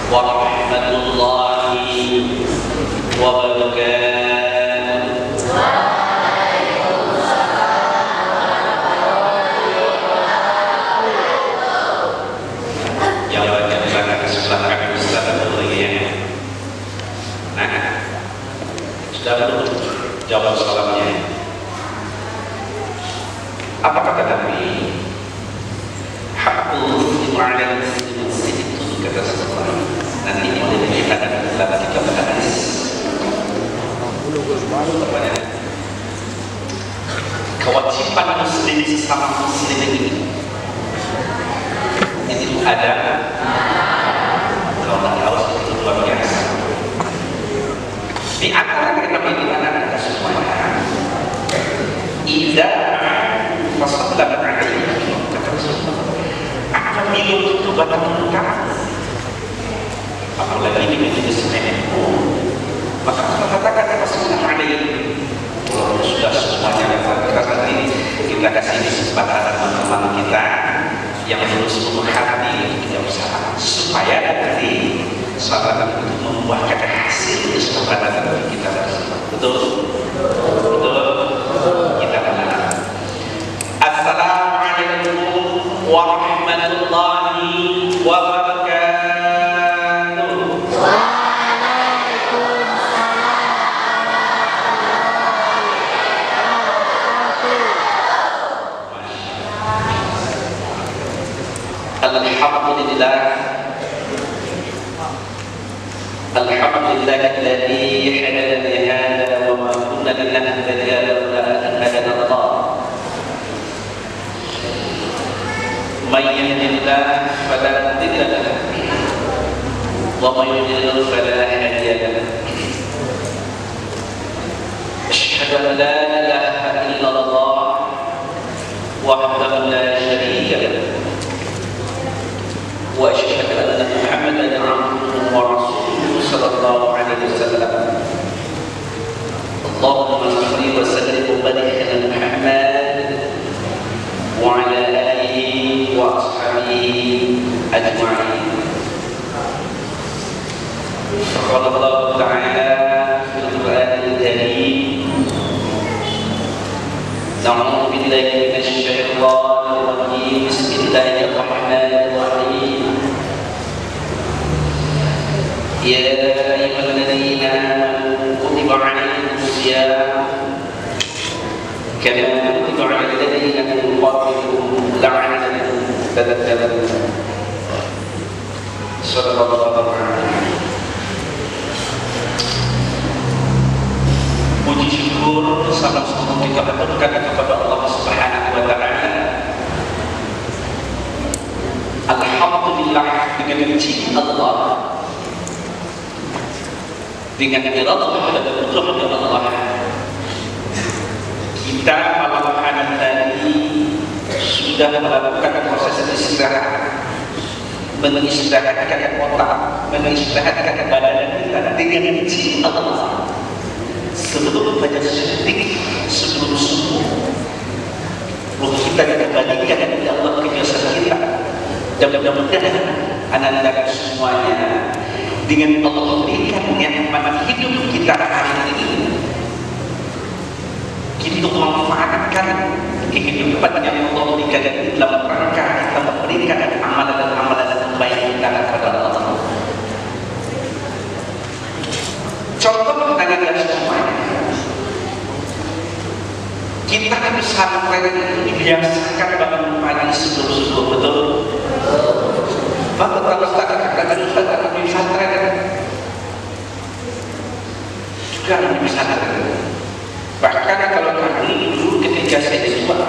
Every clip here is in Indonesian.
warahmatullahi wabarakatuh. Sudah belum jawab salamnya? Apa kata Nabi? Hakul imanan itu kata seseorang. Nanti mulai kita akan dalam 3 hadis. Kewajiban muslim sesama muslim ini itu ada. Kalau tak tahu itu luar biasa. Di antara kita pilihan ada semuanya. Ida masalah berarti akan minum itu batang lengkap. Apalagi ini menjadi semenku. Maka katakan masalah ada ini. Kalau sudah semuanya kita nanti kita kasih kesempatan teman-teman kita yang terus memperhati kita usaha supaya nanti sahabat itu membuahkan hasil kesempatan kita bersama. Betul? Kita benar. Assalamualaikum warahmatullahi wabarakatuh. Alhamdulillah. Alhamdulillahilladzi hadana li hadza wa ma kunna linahtadiya laula an hadana Allah. May yahdihillahu fala mudilla lahu wa may yudlil fala hadiya lahu. Asyhadu an la ilaha illallah wahdahu la syarika lahu wa asyhadu anna Muhammadan 'abduhu wa rasuluhu sallallahu alaihi wasallam. Allahumma shalli wa sallim wa barik ala Muhammad wa ala alihi wa ashabihi ajma'in. Qala Allah ta'ala fil Qur'anil Karim. A'udzu billahi minasy syaithanir rajim. Bismillahirrahmanirrahim. Ya ayyuhalladzina amanu kutiba 'alaikumus shiyam kama kutiba 'alal ladzina min qablikum la'allakum tattaqun. Sallallahu alaihi. Puji syukur salam semoga kita haturkan kepada Allah Subhanahu wa taala. Alhamdulillah, dengan izin Allah, dengan iradah dan qudrah Allah, kita malam hari tadi sudah melakukan proses istirahat, mengistirahatkan otak, mengistirahatkan badan kita dengan izin Allah. Sebelum fajar sedikit, sebelum subuh, roh kita dikembalikan kepada Allah, kebiasaan kita. Dan mudah-mudahan anak-anak semuanya dengan Allah berikan nikmat hidup kita hari ini, kita memanfaatkan kehidupan yang Allah berikan dalam rangka kita memberikan amalan-amalan yang baik kepada Allah. Contoh anak-anak semuanya, kita kan pesantren itu dibiasakan bangun pagi sebelum-sebelum, betul? Maka kalau katakan Ustaz di pesantren juga di pesantren. Bahkan kalau kami dulu ketika saya di sekolah,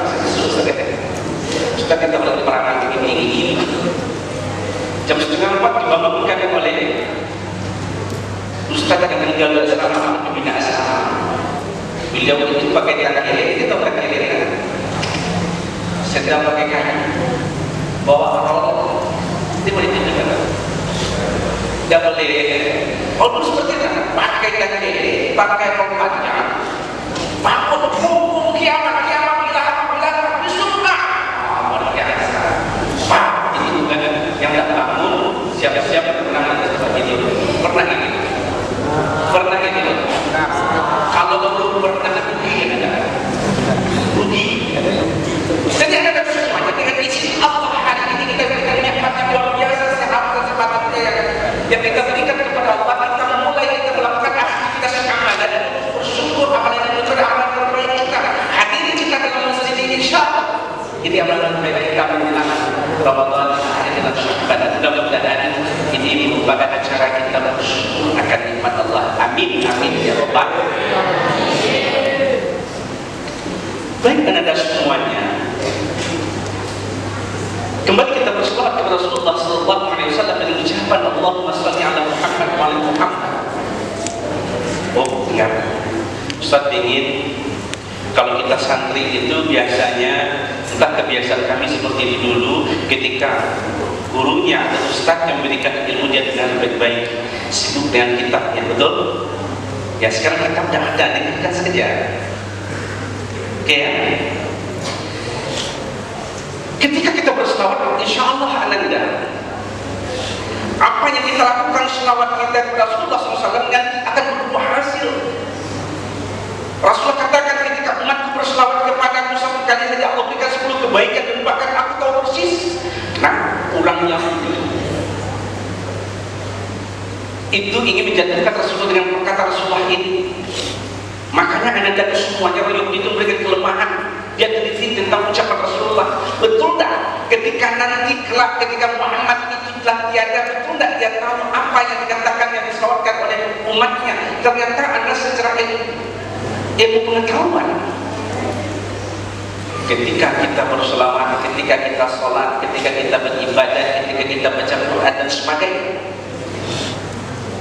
Ustaz kita boleh perang ini jam 3:30 dibangunkan oleh Ustaz yang meninggal dari asrama pembina asrama. Beliau itu pakai tangan kiri, kita pakai kiri kan? Sedang pakai kaki, bawa rokok, dia boleh tunjukkan. Tidak boleh. Kalau seperti itu, pakai tangan kiri, pakai rokoknya, bangun hukum kiamat bila di surga. Luar biasa. Itu bukan yang tak bangun, siap-siap menang sebagai Allah kita memulai kita melakukan aktivitas amalan dan bersyukur amalan itu adalah amalan terbaik kita. Hadirin kita dalam masjid ini insyaallah. Ini amalan terbaik kita menjelang Ramadan dan Sya'ban. Mudah-mudahan ini merupakan acara kita bersyukur akan nikmat Allah. Amin amin ya rabbal alamin. Baik Anda semuanya, kembali kita berselawat kepada Rasulullah sallallahu alaihi wasallam dengan ucapan Allahumma shalli ala Muhammad wa ala Muhammad. Oh, ingat. Ustaz ingin kalau kita santri itu biasanya entah kebiasaan kami seperti ini dulu, ketika gurunya atau ustaz yang memberikan ilmu dia dengan baik-baik sibuk dengan kitabnya, betul? Ya sekarang kitab tidak ada, dengarkan saja. Oke ya? Ketika kita berselawat, insya Allah ananda, apa yang kita lakukan selawat kita kepada Rasulullah SAW nanti akan berbuah hasil. Rasulullah katakan ketika umatku berselawat kepadaku satu kali saja Allah berikan 10 kebaikan dan bahkan aku tahu persis. Nah, ulangnya itu ingin menjatuhkan Rasulullah dengan perkataan Rasulullah ini. Makanya ananda semuanya beliau itu memberikan kelemahan. Dia teliti tentang ucapan Rasulullah. Betul tak? Ketika nanti kelak ketika Muhammad itu telah tiada, betul tak dia tahu apa yang dikatakan yang diselawatkan oleh umatnya? Ternyata anda secara ilmu pengetahuan. Ketika kita berselawat, ketika kita sholat, ketika kita beribadah, ketika kita baca Quran dan sebagainya,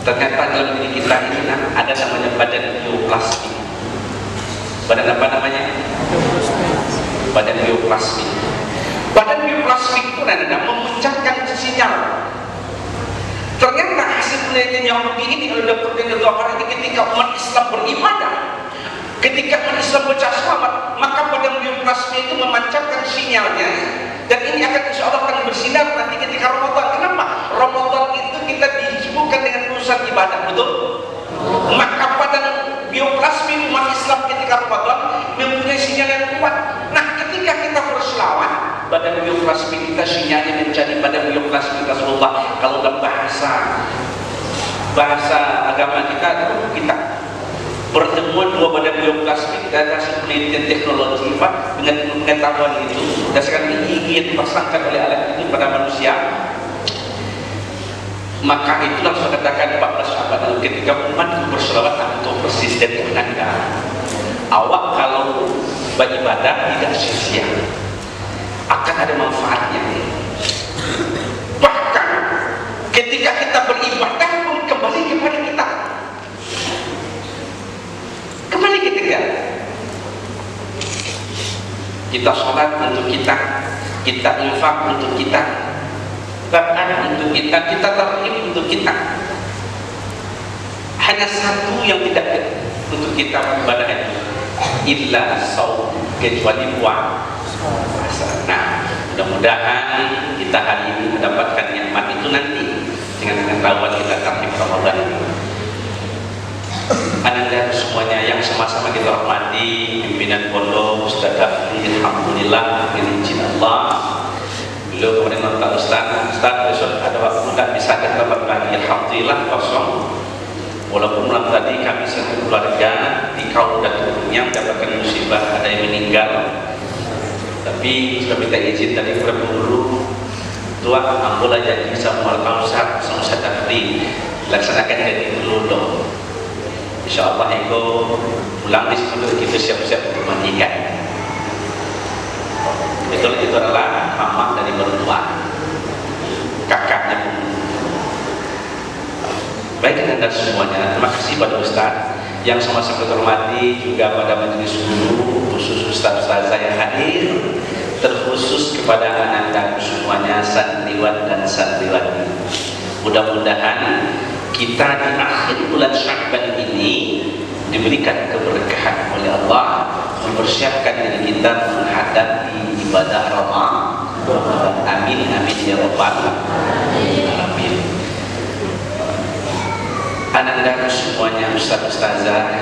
ternyata dalam diri kita ini ada namanya badan bioplastik. Badan apa namanya? Badan bioplastik. Badan bioplastik itu memancarkan sinyal. Ternyata hasil penelitian yang begini oleh Dr. Daniel Zohar ini ketika umat Islam beribadah, ketika umat Islam baca selawat, maka badan bioplastik itu memancarkan sinyalnya, dan ini akan insya Allah akan bersinar nanti ketika Ramadan. Kenapa? Ramadan itu kita disibukkan dengan urusan ibadah, betul? Maka badan bioplastik umat Islam ketika Ramadan mempunyai sinyal yang kuat. Nah, ketika kita berselawat, badan bioplastik kita sinyalnya menjadi badan bioplastik Rasulullah. Kalau dalam bahasa agama kita pertemuan dua badan bioplastik dan hasil penelitian teknologi dengan pengetahuan itu berdasarkan gigi yang dipasangkan oleh alat itu pada manusia. Maka itulah saya katakan 14 sahabat ketika umat berselawat atau persis dari anda. Awak kalau beribadah tidak sia-sia, akan ada manfaatnya. Bahkan ketika kita beribadah pun kembali kepada kita. Kembali ketika kita sholat untuk kita infak untuk kita, bahkan untuk kita tarhim untuk kita. Hanya satu yang tidak untuk kita ibadah itu, illa saum, kecuali puasa. Nah, mudah-mudahan kita hari ini mendapatkan nikmat itu nanti dengan pengetahuan kita tarhim Ramadan ini. Ananda semuanya yang sama-sama kita hormati, pimpinan pondok Ustaz Dafri, alhamdulillah dengan izin Allah. Beliau kemudian nonton Ustaz besok ada waktu nggak bisa kita berbagi, alhamdulillah kosong. Walaupun malam tadi kami satu keluarga di kaum dan turunnya mendapatkan musibah, ada yang meninggal. Tapi sudah minta izin tadi kepada penghulu tua ambola janji sama Ustaz Dafri laksanakan jadi dulu dong. Insya Allah itu pulang di situ kita siap-siap untuk mandikan. Betul, itu adalah mama dari mertua, kakaknya pun. Baik anda semuanya, terima kasih pada Ustaz yang sama-sama hormati, juga pada majelis guru, khusus Ustaz-Ustazah yang hadir, terkhusus kepada anak-anak semuanya, santriwan dan santriwati. Mudah-mudahan kita di akhir bulan Sya'ban ini diberikan keberkahan oleh Allah, mempersiapkan diri kita menghadapi ibadah Ramadan. Amin amin ya rabbal alamin. Anak-anak semuanya, Ustaz-Ustazah,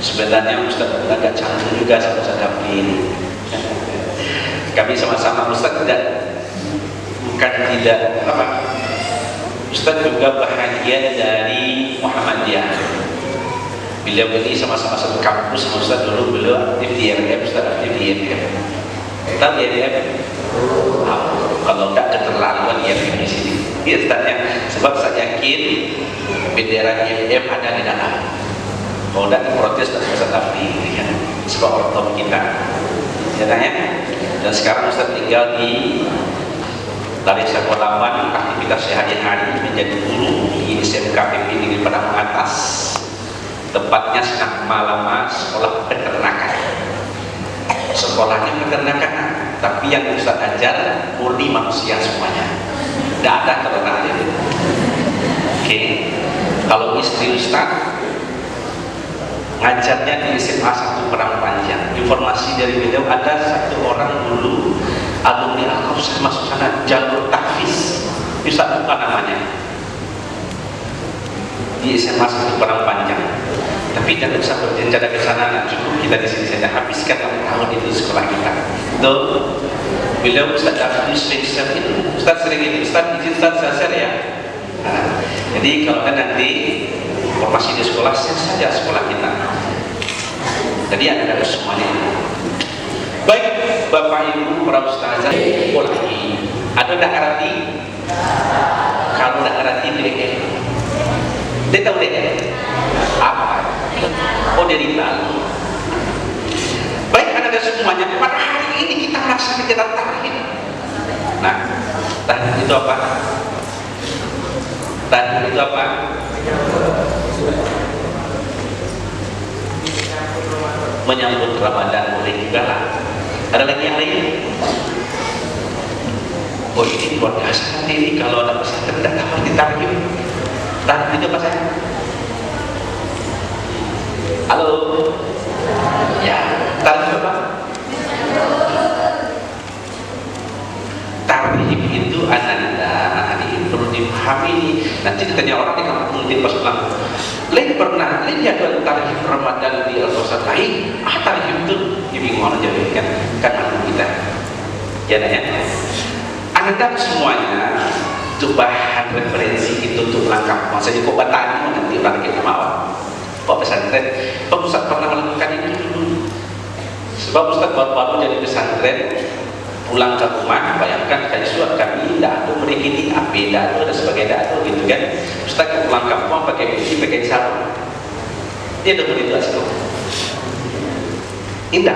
sebenarnya Ustaz agak canggung juga sama Ustaz Dafri ini. Kami sama-sama Ustaz bukan tidak Ustaz juga bahagian dari beliau ini sama-sama satu kampus sama Ustaz dulu. Beliau aktif di IMF, Ustaz aktif di IMF. Tahu di IMF? Kalau tidak keterlaluan IMF di sini. Iya Ustaznya, sebab saya yakin bendera IMF ada di dalam. Kalau tidak protes tak bisa tapi ya. Sebab orang tahu kita. Ya tanya. Dan sekarang Ustaz tinggal di dari sekolah aktivitas sehari-hari menjadi guru di SMK PPI di Padang Atas, tepatnya Senang Malama, sekolah peternakan. Sekolahnya peternakan, tapi yang Ustaz ajar murni manusia semuanya, tidak ada ternak. Oke, kalau istri Ustaz ngajarnya di SMA 1 Padang Panjang. Informasi dari beliau ada satu orang dulu alumni Al-Kausar masuk sana jalur tahfiz. Ustaz bukan namanya. Di SMA 1 Padang Panjang. Tapi jangan usah berjenjang ke sana, cukup kita di sini saja habiskan 6 tahun itu sekolah kita. Tuh, beliau Ustaz Darfus Faisal itu, Ustaz sering ini, Ustaz izin Ustaz saya ya. Nah, jadi kalau kan nanti informasi di sekolah saja sekolah kita. Jadi ada semuanya. Baik, Bapak Ibu para ustazah, lagi. Ada tak arti? Kalau tak arti dia tahu deh apa? Oh dari lalu. Baik, ada semuanya. Pada hari ini kita melaksanakan kegiatan tahfidz. Nah, tahfidz itu apa? Tahfidz itu apa? Menyambut Ramadan boleh juga lah. Ada lagi yang lain? Oh ini luar biasa nanti ini kalau ada pesantren tidak dapat ditarik. Tarik itu apa saya? Halo? Ya, tarik apa? Tarhib itu ananda, ini perlu dipahami. Nanti ditanya orang di kampung mungkin pas pulang, Lain pernah, lain jadwal tarhib Ramadan di Al-Kausar lain. Tarhib itu dibingung aja kan malu kita. Ya nanya. Anda semuanya itu bahan referensi itu untuk langkah. Maksudnya kok batani nanti orang kita mau. Kok pesantren? Pak Ustaz pernah melakukan itu dulu. Sebab Ustaz baru-baru jadi pesantren, pulang ke rumah, bayangkan kayak surat kami tidak ada memiliki AP, tidak ada sebagainya ada gitu kan. Ustaz pulang ke rumah pakai besi, pakai sarung. Dia ada begitu asal. Indah.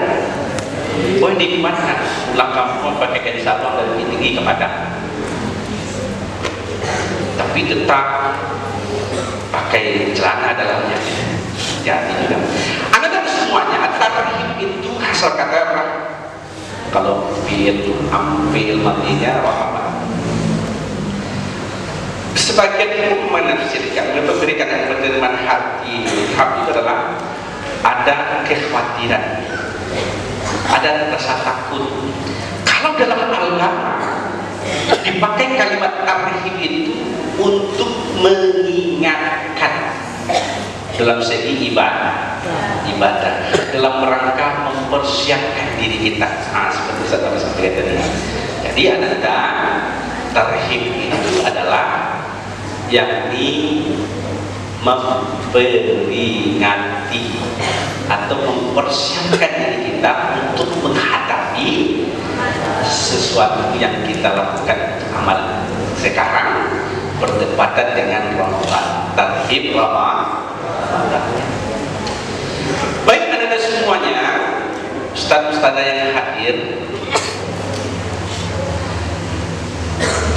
Oh ini gimana? Pulang kampung pakai kain sarung dari tinggi ke Padang. Tapi tetap pakai celana dalamnya. Jadi juga. Anda semuanya tarhib itu asal kata apa? Kalau fi'il matinya apa? Sebagian menafsirkan memberikan penerimaan hati itu adalah ada kekhawatiran, ada rasa takut. Kalau dalam agama dipakai kalimat tarhib itu untuk mengingatkan dalam segi ibadah, dalam rangka mempersiapkan diri kita. Seperti saya sampaikan tadi. Jadi ada tarhib itu adalah yakni memperingati atau mempersiapkan diri kita untuk menghadapi sesuatu yang kita lakukan amal sekarang berdepatan dengan Ramadan. Tarhib Ramadan. Baik anda semuanya, ustaz-ustazah yang hadir,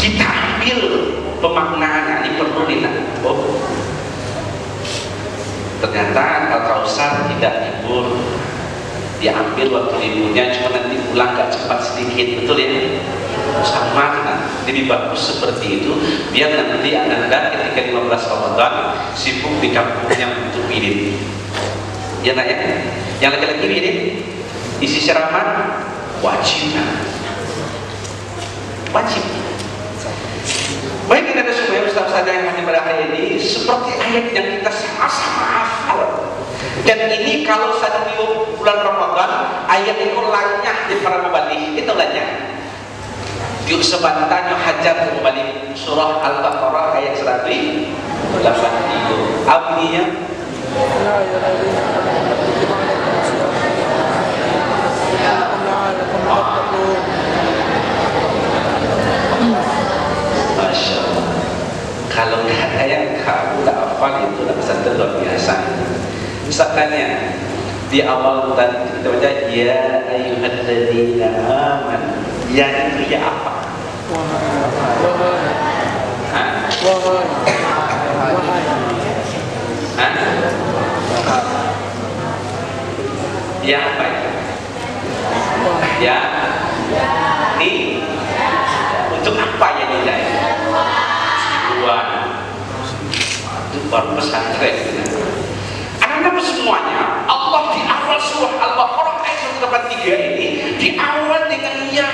kita ambil pemaknaan ini perlu oh, ternyata Al-Kausar tidak libur, diambil waktu liburnya cuma nanti pulang gak cepat sedikit, betul ya? Sama kan? Lebih bagus seperti itu biar nanti anda ketika 15 Ramadan sibuk di kampungnya untuk wirid. Ya nak ya? Yang laki-laki wirid isi ceramah wajib. Baik kita semua ustaz-ustaz yang hadir pada hari ini seperti ayat yang kita sama-sama hafal. Dan ini kalau satu bulan Ramadan ayat itu lanyah di para mubalik, itu lanyah. Yuk sebantannya hajar kembali surah Al-Baqarah ayat 183. Artinya يا الذين آمنوا كتب عليكم الصيام لعلكم تتقون. Masya Allah. Kalau nggak ada yang kamu tak hafal itu udah pesan luar biasa. Ustaz tanya di awal tadi kita baca ya ayyuhalladzina amanu. Ya itu ya apa? Ya apa itu? Ya ini untuk apa ya ini? Tujuan itu baru pesantren. Anak-anak semuanya, Allah di awal surah Al-Baqarah ayat 183 ini di awal dengan ya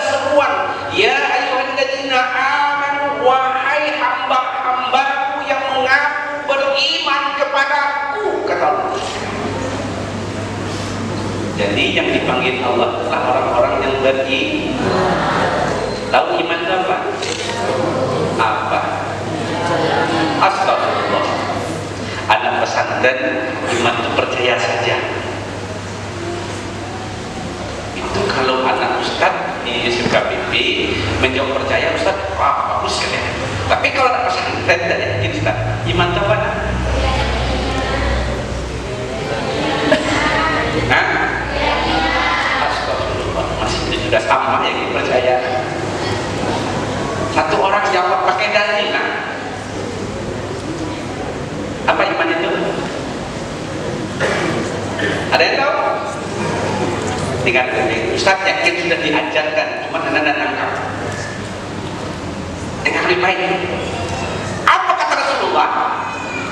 seruan, ya ayyuhalladzina amanu, wahai hamba-hambaku yang mengaku beriman kepadaku, kata Allah. Jadi yang dipanggil Allah adalah orang-orang yang beriman. Tahu iman itu apa? Apa? Astagfirullah. Anak pesantren iman itu percaya saja. Itu kalau anak ustaz di SMKPP menjawab percaya, ustaz, wah bagus ya. Tapi kalau anak pesantren tidak yakin, ustaz, iman itu apa? Hah? Astagfirullah, masih itu juga sama yang dipercaya. Satu orang jawab pakai dalil. Apa iman itu? Ada yang tahu? Tinggal Ustaz yakin sudah diajarkan, cuma anda nangkap. Dengar lebih baik. Apa kata Rasulullah?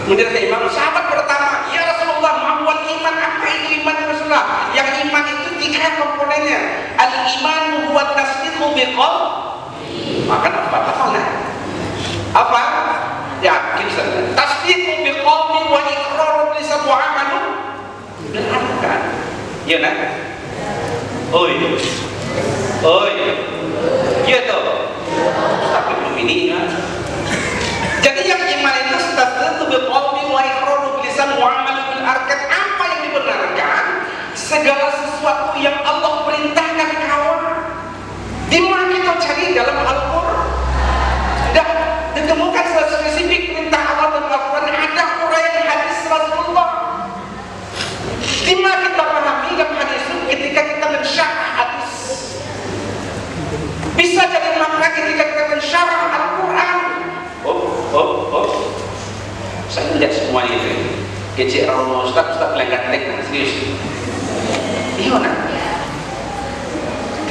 Menurut Imam sahabat pertama, ya Rasulullah, ma'wal iman, apa itu iman Rasulullah? Yang iman itu 3 komponennya. Al-iman huwa tasdiqu biqaul. Makan apa? Apa? Yakin saja. Tasdiqu biqauli wa iqraru lisan wa amalu bil arkan. Ya nak? Oi. Gitu. Tapi ini ya. Jadi yang iman itu tasdiqu biqauli wa iqraru lisan wa amalu bil arkan. Apa yang dibenarkan? Segala sesuatu yang Allah perintahkan kawan. Di mana kita cari dalam Al-Qur'an? Dan ditemukan secara spesifik perintah Allah dalam Al-Quran, ada uraian hadis Rasulullah. Di mana kita pahami dalam hadis itu ketika kita mensyarah hadis. Bisa jadi makna ketika kita mensyarah Al-Quran. Saya melihat semuanya itu. Kecil orang Ustaz lengkat-lengkat serius. Iya nak.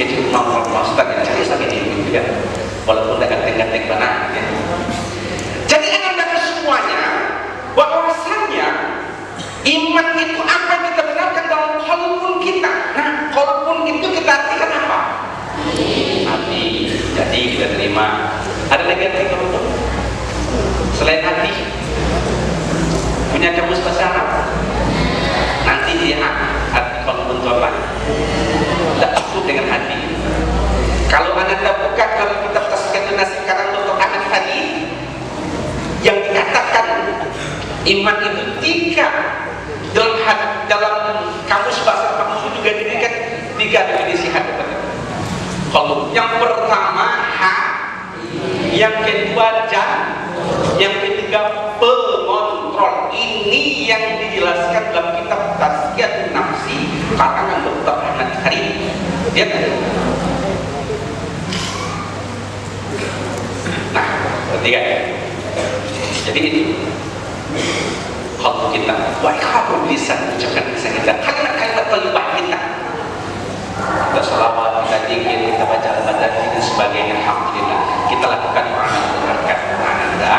Kecil orang Ustaz yang cari sakit ini juga. Walaupun ganteng-ganteng banget ya. Jadi anak-anak semuanya bahwasannya iman itu apa yang kita benarkan dalam qalbun kita. Nah, qalbun itu kita artikan apa? Hati. Jadi kita terima. Ada lagi arti qalbun selain hati? Punya kamus bahasa Arab? Nanti dia arti qalbun itu apa? Tidak cukup dengan hati. Kalau anda buka dalam kitab Tazkiyatun Nafs karang Dr. Ahmad tadi yang dikatakan iman itu 3 dalam kamus bahasa kamus itu juga diberikan 3 definisi hati. Kalau yang pertama yang kedua yang ketiga pengontrol. Ini yang dijelaskan dalam kitab Tazkiyatun Nafs karangan Dr. Ahmad tadi. Lihat. Nah, ketiga ya. Jadi ini kalau kita wajib bisa ucapkan lisan kita kalimat-kalimat thayyibah kita. Kita sholawat, kita zikir, kita baca al-Baqarah dan sebagainya. Alhamdulillah kita lakukan amal berkat. Anda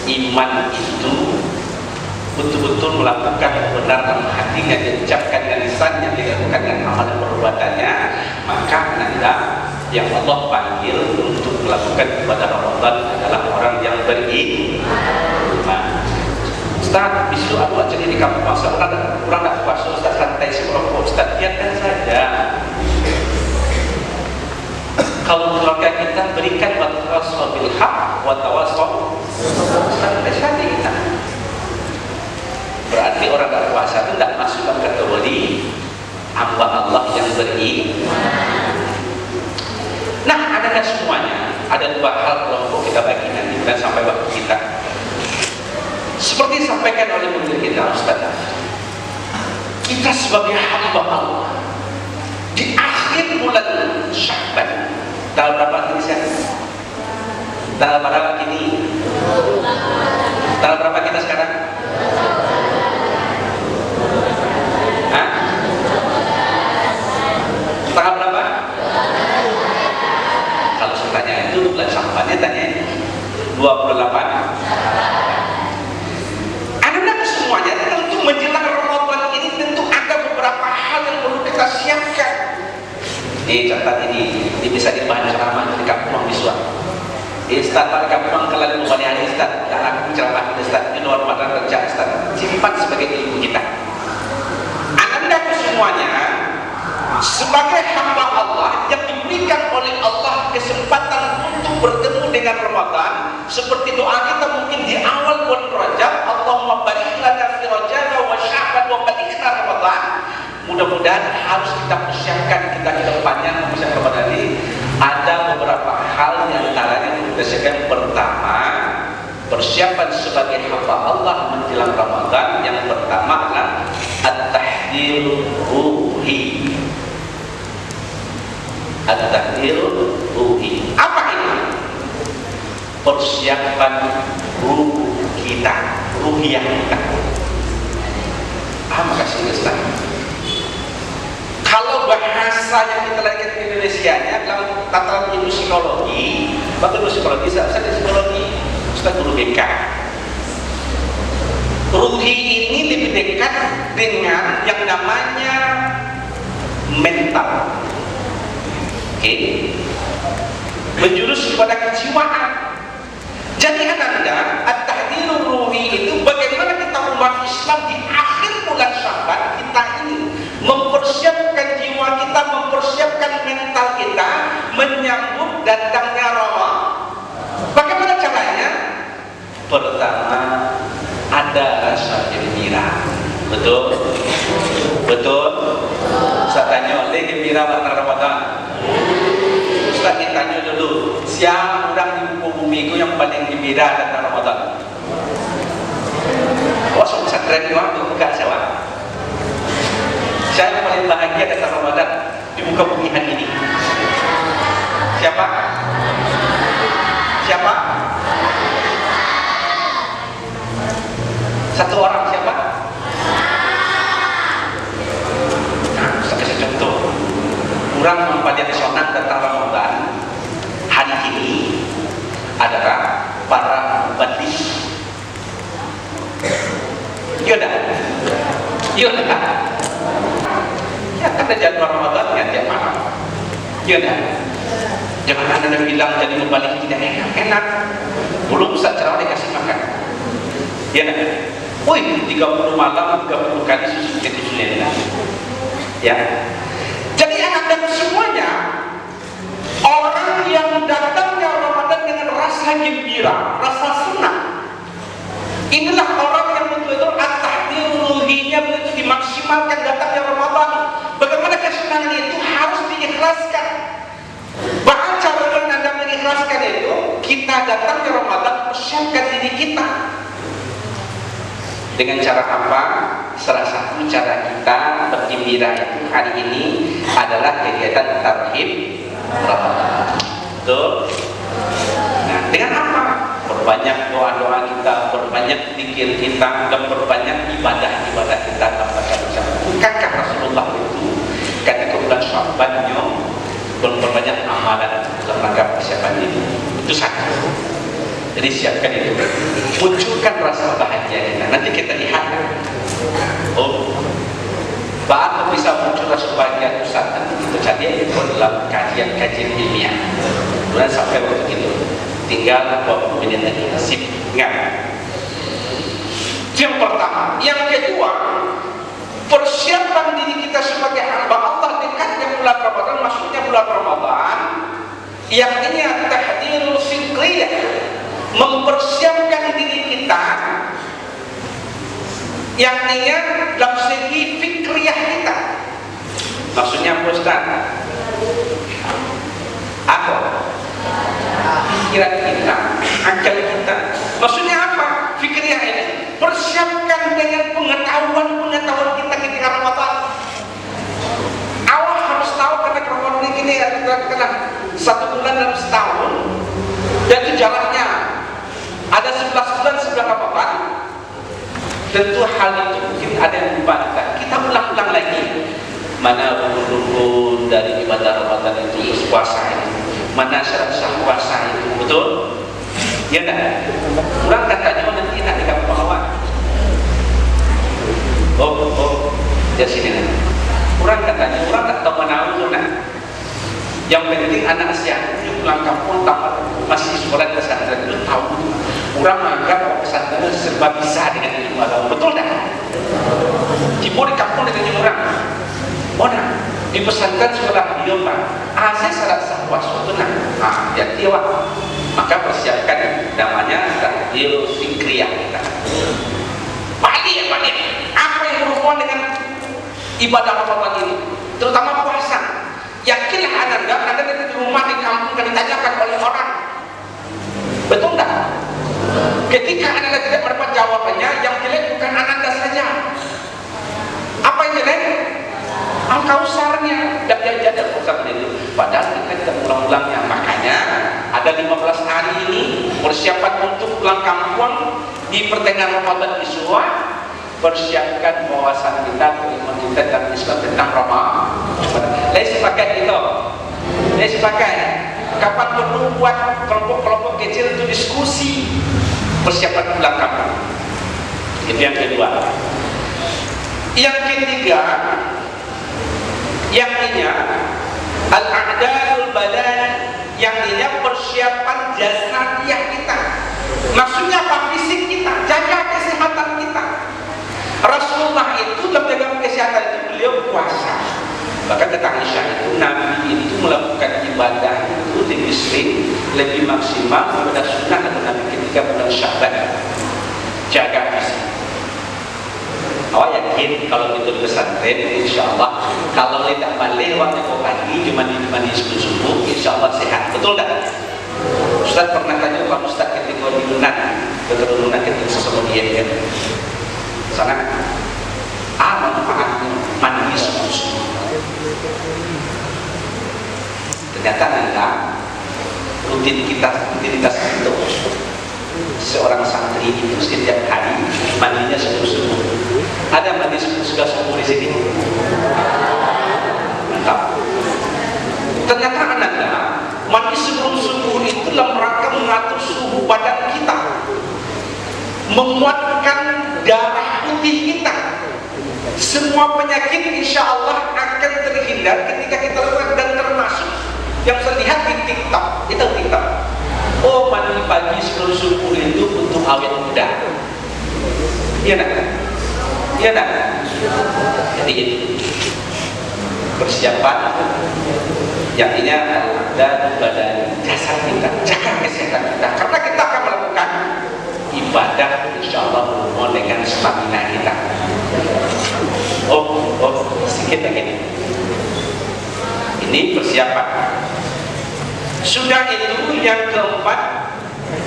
iman itu betul-betul melakukan benar dalam hatinya, diucapkan dengan lisannya, dilakukan dengan amal dan perbuatannya, maka Anda yang Allah panggil untuk melakukan ibadah Ramadan adalah orang yang beriman. Ustaz, bisu aku aja di kampung puasa, orang tak puasa, Ustaz santai merokok, Ustaz biarkan saja. Kalau keluarga kita berikan watawassaw bil haq watawassaw santai saja kita. puasa itu tidak masuk dalam kategori hamba Allah yang beriman. Nah, adakah semuanya? Ada dua hal kelompok kita bagi nanti dan sampai waktu kita. Seperti disampaikan oleh menteri kita Ustaz, kita sebagai hamba Allah di akhir bulan Sya'ban, tanggal berapa ini sekarang? Tanggal berapa ini? Tanggal berapa kita sekarang? Hah? Tanggal berapa? Kalau saya tanya itu bulan Sya'bannya tanya 28. Semuanya tentu menjelang Ramadan ini tentu ada beberapa hal yang perlu kita siapkan. Ini catat ini bisa dibahan ceramah di kampung Miswa. Ustaz pada kampung kalau mau balik hari Ustaz, dalam ceramah Ustaz di luar Ramadan kerja Ustaz, simpan sebagai ilmu kita. Anda semuanya sebagai hamba Allah yang diberikan oleh Allah kesempatan untuk bertemu dengan Ramadan, seperti doa kita mungkin di awal bulan Rajab, Allahumma barik lana fi Rajab wa Sya'ban wa balighna Ramadan. Mudah-mudahan harus kita persiapkan kita ke depannya mempersiapkan Ramadan ini. Ada beberapa hal di antaranya yang kita siapkan. Pertama, persiapan sebagai hamba Allah menjelang Ramadan. Yang pertama adalah at-tahdir ruhi. At-tahdir ruhi. Apa ini? Persiapan ruh kita, ruhiyah kita. Makasih Ustaz. Kalau bahasa yang kita lihat di Indonesia-nya dalam tataran ilmu psikologi, bahkan ilmu psikologi, saya di psikologi, Ustaz guru BK. Ruhi ini lebih dekat dengan yang namanya mental. Oke. Menjurus kepada kejiwaan. Jadi Anda, at-tahdirul ruhi itu bagaimana kita umat Islam di akhir bulan Sya'ban kita ini mempersiapkan jiwa kita, mempersiapkan mental kita menyambut datangnya Ramadan. Bagaimana caranya? Pertama, ada rasa gembira. Betul? Betul? Saya tanya, oleh gembira pada Ramadan. Ustaz tanya dulu, siapa orang di muka bumi itu yang paling gembira tentang Ramadan? Oh, pesantren itu bukan siapa? Saya paling bahagia tentang Ramadan di muka bumi hari ini. Siapa? Siapa? Satu orang siapa? Nah, saya kasih contoh. Orang yang paling sonat tentang Ramadan hari ini adalah para bandit. Yaudah. Ya kan ada jadwal Ramadan ya tiap malam. Yaudah. Jangan Anda bilang jadi membalik tidak enak. Belum bisa ceramah dikasih makan. Ya nak. Woi, 30 malam 30 kali susu ketujuan. Ya. Jadi Anda semuanya orang yang datangnya Ramadan dengan rasa gembira, rasa senang. Inilah orang yang betul-betul at-tahdir ruhinya betul dimaksimalkan datangnya Ramadan. Bagaimana kesenangan itu harus diikhlaskan. Bahkan cara Anda mengikhlaskan itu, kita datangnya Ramadan persiapkan diri kita. Dengan cara apa? Salah satu cara kita bergembira itu hari ini adalah kegiatan tarhib Ramadan. Betul? Nah, dengan apa? Perbanyak doa-doa kita, perbanyak zikir kita, dan perbanyak ibadah-ibadah kita dalam baca-baca. Bukankah Rasulullah itu ketika bulan Sya'bannya berbanyak amalan dalam rangka persiapan ini? Itu satu. Jadi siapkan itu, munculkan rasa bahagia kita. Nanti kita lihat. Oh, bahan bisa muncul rasa bahagia Ustaz. Nanti kita cari itu dalam kajian-kajian ilmiah. Kemudian sampai waktu itu tinggal 20 menit lagi. Sip, ingat. Yang pertama, yang kedua, persiapan diri kita sebagai hamba Allah dekatnya bulan Ramadan, maksudnya bulan Ramadan. Yang ini at-tahdirul fikriyah, mempersiapkan diri kita yakninya dalam segi fikriyah kita. Maksudnya apa Ustaz? Apa? Pikiran kita, akal kita. Maksudnya apa? Fikriyah ini persiapkan dengan pengetahuan kita ketika Ramadan. Awal harus tahu karena Ramadan ini adalah 1 bulan dalam setahun, dan itu jaraknya ada 11 bulan sebelum Ramadan. Tentu hal itu mungkin ada yang lupa kita ulang-ulang lagi. Mana rukun dari ibadah Ramadan itu puasa itu, mana syarat sah puasa itu, betul? Ya enggak? Orang katanya nanti nak dekat bawah. Di sini nih. Orang katanya orang tak tahu mana itu nak. Yang penting anak siang itu pulang kampung tamat masih sekolah pesantren itu tahu. Orang menganggap pesantren serba bisa dengan ilmu agama, betul tak? Cipur di kampung dengan orang. Mana di pesantren sekolah dia Pak, saya syarat sah puasa itu nah, ya tiap maka persiapkan namanya tahdil fikriyah kita. Balik. Apa yang berhubungan dengan ibadah Ramadan ini, terutama puasa? Yakinlah anda di rumah di kampung kan ditanyakan oleh orang, betul tak? Ketika anda tidak mendapat jawabannya, yang jelek bukan anda saja. Apa yang jelek? Al-Kausarnya, tidak jadi Al-Kausar itu. Padahal kita tidak ulang-ulangnya. Makanya ada 15 hari ini persiapan untuk pulang kampung di pertengahan Ramadan di Suwa. Persiapkan wawasan kita, ilmu kita dan Islam tentang Ramadan. Lain sepakat itu. Lain sepakat. Kapan perlu buat kelompok-kelompok kecil untuk diskusi persiapan pulang kampung. Itu yang kedua. Yang ketiga, yakninya al-a'dadul badan, yakninya persiapan jasmaniah kita. Maksudnya apa? Fisik kita, jaga kesehatan kita. Rasulullah itu dalam jaga kesehatan itu beliau puasa. Bahkan kata Aisyah itu Nabi itu melakukan ibadah itu lebih sering, lebih maksimal daripada sunnah atau Nabi ketika bulan Sya'ban. Jaga fisik. Awak yakin kalau itu di pesantren, insya Allah kalau tidak balik waktu pagi cuma di subuh, insya Allah sehat, betul tak? Ustaz pernah tanya Pak Ustaz ketika di Lunan, keturunan ketika sesuatu dia kan, sana manfaatnya mandi subuh. Ternyata adalah rutinitas itu. Seorang santri itu setiap hari mandinya subuh. Ada mandi sudah subuh di sini. Mantap. Ternyata ananda mandi sebelum subuh itu dalam rangka mengatur suhu badan kita, menguatkan darah putih kita. Semua penyakit insya Allah akan terhindar ketika kita lakukan, dan termasuk yang saya lihat di TikTok. Itu TikTok. Oh, mandi pagi sebelum subuh itu untuk awet muda. Iya nak? Iya nak? Jadi persiapan yang ini ada badan jasad kita, jaga kesehatan kita, karena kita akan melakukan ibadah insya Allah berhubungan dengan stamina kita. Sedikit lagi. Ini persiapan. Sudah itu yang keempat,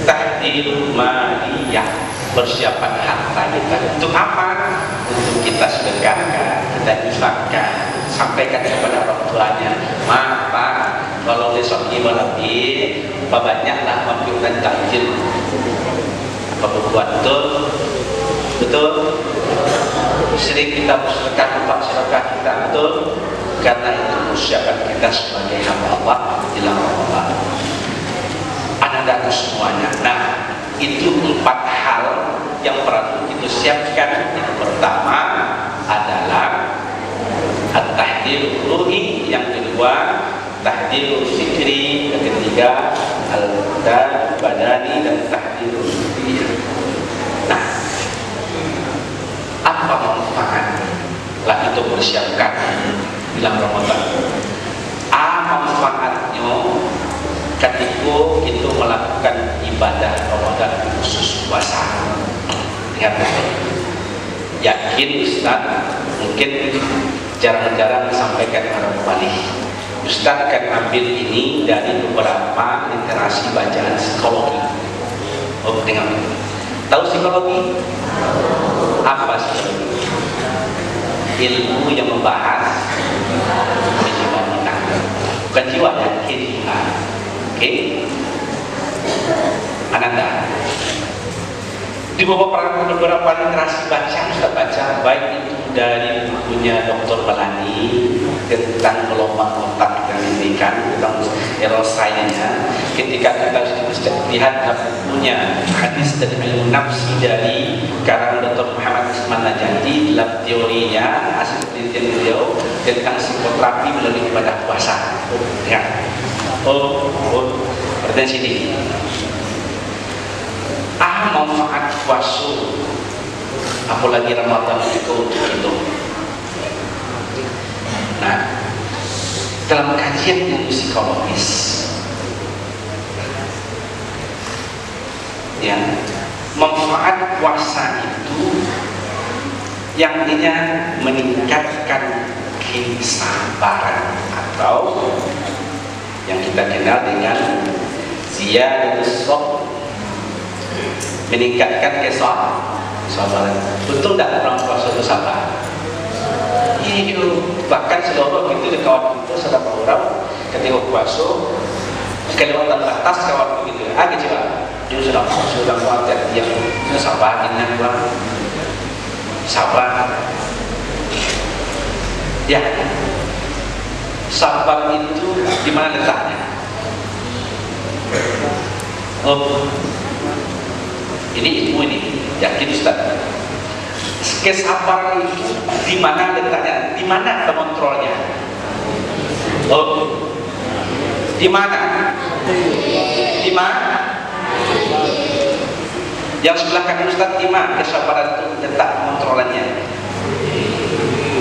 tahdil maliyah, persiapan harta kita. Untuk apa? Untuk kita sedekahkan, kita infakkan, sampaikan kepada orang tuanya. Pak, kalau besok ibu lebih, banyaklah memberikan takjil. Apa betul? Sering kita bersedekah, tempat sedekah kita, betul? Karena itu persiapan kita sebagai hamba Allah di dalam Ramadan. Anda semuanya. Nah, itu 4 hal yang perlu kita siapkan. Yang pertama adalah at-tahdil ruhi, yang kedua tahdil fikri, yang ketiga al-a'dad badani, dan tahdil ruhi. Nah, apa manfaat lah itu persiapkan dalam Ramadan? Manfaatnya ketika kita melakukan ibadah Ramadan khusus puasa. Lihat yakin Ustaz mungkin jarang-jarang sampaikan Arab balik. Ustaz akan ambil ini dari beberapa literasi bacaan psikologi. Oh, dengar. Tahu psikologi? Apa psikologi? Ilmu yang membahas kejiwaan kita. Bukan jiwa ya, kejiwaan. Oke? Ananda. Di beberapa literasi bacaan Ustaz baca, baik itu dari bukunya Dr. Balani tentang gelombang otak yang diberikan tentang neuroscience-nya. Ketika kita lihat bukunya hadis dan ilmu nafsi dari karangan Dr. Muhammad Usman Najati dalam teorinya hasil penelitian beliau tentang psikoterapi melalui ibadah puasa. Ya. Perhatian sini. Manfaat puasa apalagi Ramadan itu untuk itu. Nah, dalam kajian ilmu psikologis ya, manfaat puasa itu yang artinya meningkatkan kesabaran atau yang kita kenal dengan ziyadatus sabr, meningkatkan kesabaran. Betul tak orang puasa itu sabar? Iya, bahkan seluruh itu di kawan itu sudah orang ketika puasa kelewatan batas kawan begitu. Coba, dia sudah kuat dia sudah sabar, ini kurang sabar. Ya, sabar itu di mana letaknya? Ini ilmu ini, yakin Ustaz. Kesabaran itu di mana letaknya? Di mana kontrolnya? Di mana? Di mana? Yang sebelah kanan Ustaz, di mana kesabaran itu letak kontrolannya?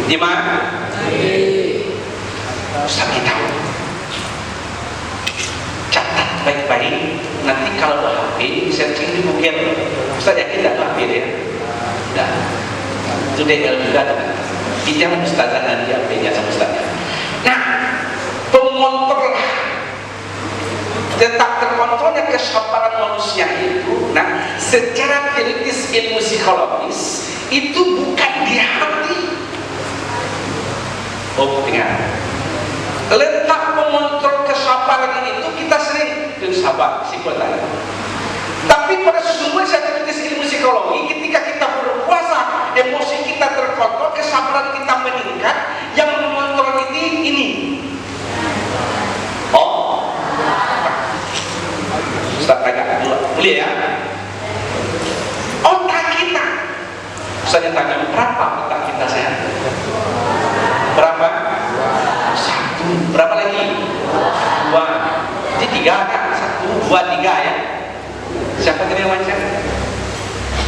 Di mana? Ustaz kita catat baik-baik. Nanti kalau ada HP, searching di Google. Ustaz yakin tak ada HP dia? Dah. Itu DL juga kan. Pinjam Ustazah nanti HP-nya sama Ustaznya. Nah, pengontrol tetap terkontrolnya kesabaran manusia itu. Nah, secara teoritis ilmu psikologis itu bukan di hati. Dengar. Letak pengontrol kesabaran itu kita sering sabar, psikologi. Tapi pada sesungguhnya secara ilmu psikologi, ketika kita berpuasa, emosi kita terkontrol, kesabaran kita meningkat. Yang mengontrol ini. Ustaz agak dulu, boleh ya? Otak kita. Saya tanya, berapa otak kita sehat? Berapa? 1. Berapa lagi? 2. Jadi 3 kan? 1, 2, 3 ya. Siapa tadi yang macam?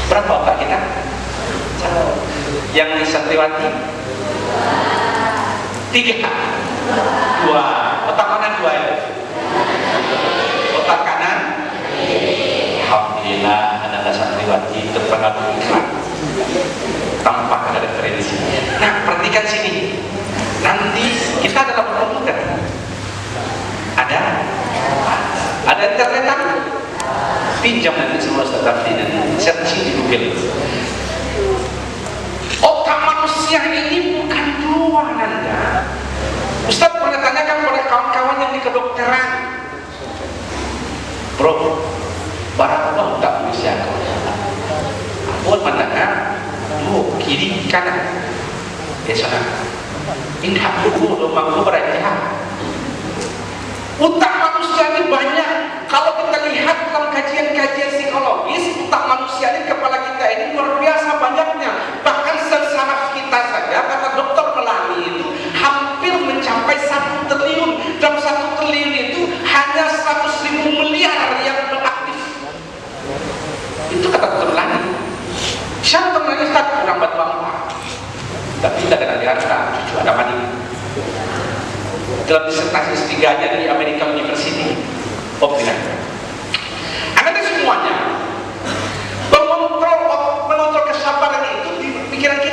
Berapa otak kita? 1. Yang santriwati? 3. 2. Otak mana 2 ya? Otak kanan? Alhamdulillah anak santriwati terpengaruh iklan tanpa ada referensi. Nah, perhatikan sini. Nanti kita adalah komputer. Ada internet kan? Pinjam nanti semua Ustaz dan searching di Google. Otak manusia ini bukan dua Anda. Ustaz pernah tanyakan pada kawan-kawan yang di kedokteran, bro, barang otak manusia kau? Buat mana? Kiri kanan. Sana. Indah buku rumahku beraja. Otak manusia ini banyak. Kalau kita lihat dalam kajian-kajian psikologis, otak manusia ini, kepala kita ini luar biasa banyaknya. Bahkan sel saraf kita saja, kata Dr. Melani itu hampir mencapai 1 triliun. Dalam 1 triliun itu hanya 100.000 miliar yang beraktif. Itu kata Dr. Melani. Siapa Dr. Melani? Kurang batu-batu. Tapi tidak kena diharta, cucu ada mani. Dalam disertasi S3-nya di American University. Benar. Anda semuanya mengontrol kesabaran itu di pikiran kita.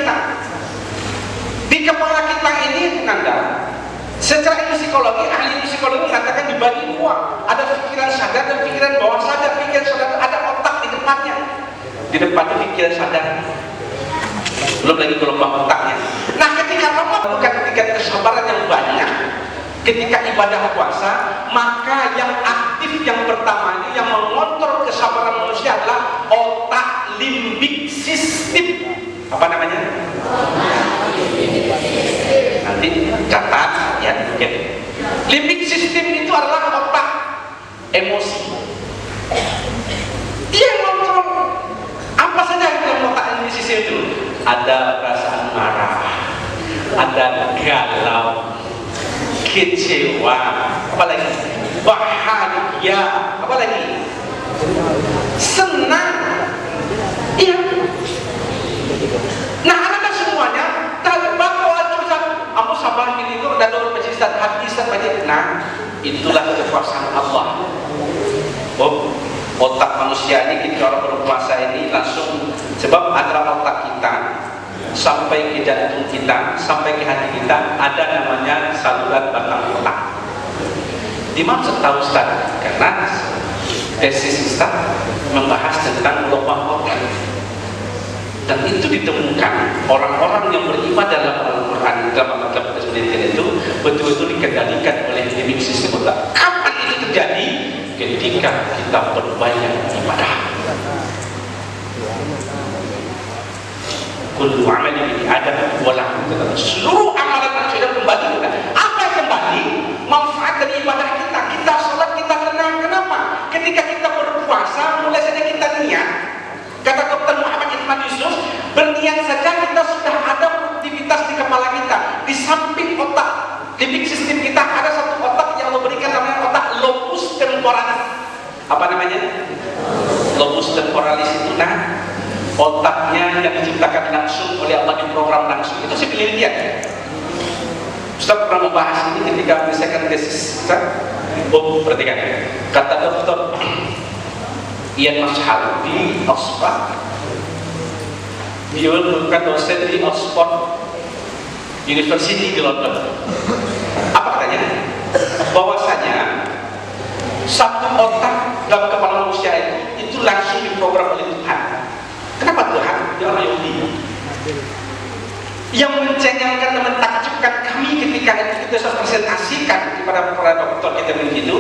tidak sadar. Belum lagi gelombang otaknya. Nah, ketika Ramadan bukan tingkat kesabaran yang banyak, ketika ibadah puasa, maka yang aktif yang pertama ini yang mengontrol kesabaran manusia adalah otak limbik sistem. Apa namanya? Nanti catat ya, mungkin. Limbik sistem itu adalah otak emosi. Dia mengontrol apa saja dalam otak limbik sistem itu. Ada perasaan marah, ada galau, kecewa, apalagi bahagia, apalagi senang. Iya. Nah, anak semuanya tak bawa curhat. Kamu sabar ini itu dan dorong pecistan hati banyak. Nah, itulah kekuasaan Allah. Oh, otak manusia ini ketika orang berpuasa ini langsung, sebab antara otak kita sampai ke jantung kita, sampai ke hati kita ada namanya saluran batang otak. Dimaksud tahu Ustaz? Karena tesis Ustaz membahas tentang gelombang otak. Dan itu ditemukan orang-orang yang beribadah dalam Al-Quran, dalam kitab seperti itu betul-betul dikendalikan oleh limbik sistem otak. Kapan itu terjadi? Ketika kita berbanyak ibadah. Kullu amali bini Adam walahu tadar. Seluruh amalan manusia kembali kepada apa yang kembali? Manfaat dari ibadah kita. Kita sholat, kita tenang. Kenapa? Ketika kita berpuasa, mulai saja kita niat. Kata Dr. Muhammad Ikhwan Yusuf, berniat saja kita sudah ada produktivitas di kepala kita. Di samping otak limbik sistem kita ada satu otak yang Allah berikan namanya otak lobus temporalis. Apa namanya? Lobus temporalis itu otaknya yang diciptakan langsung oleh Allah, diprogram langsung. Itu sih penelitian. Ustaz pernah membahas ini ketika menyelesaikan tesis. Oh, perhatikan. Kata Dr. Ian Mashal di Oxford, dia merupakan dosen di Oxford University di London. Apa katanya? Bahwasanya satu otak dalam kepala manusia itu langsung diprogram oleh Tuhan. Kenapa Tuhan? Dia orang Yahudi. Yang mencengangkan dan mentakjubkan kami ketika itu kita presentasikan kepada para dokter kita begitu,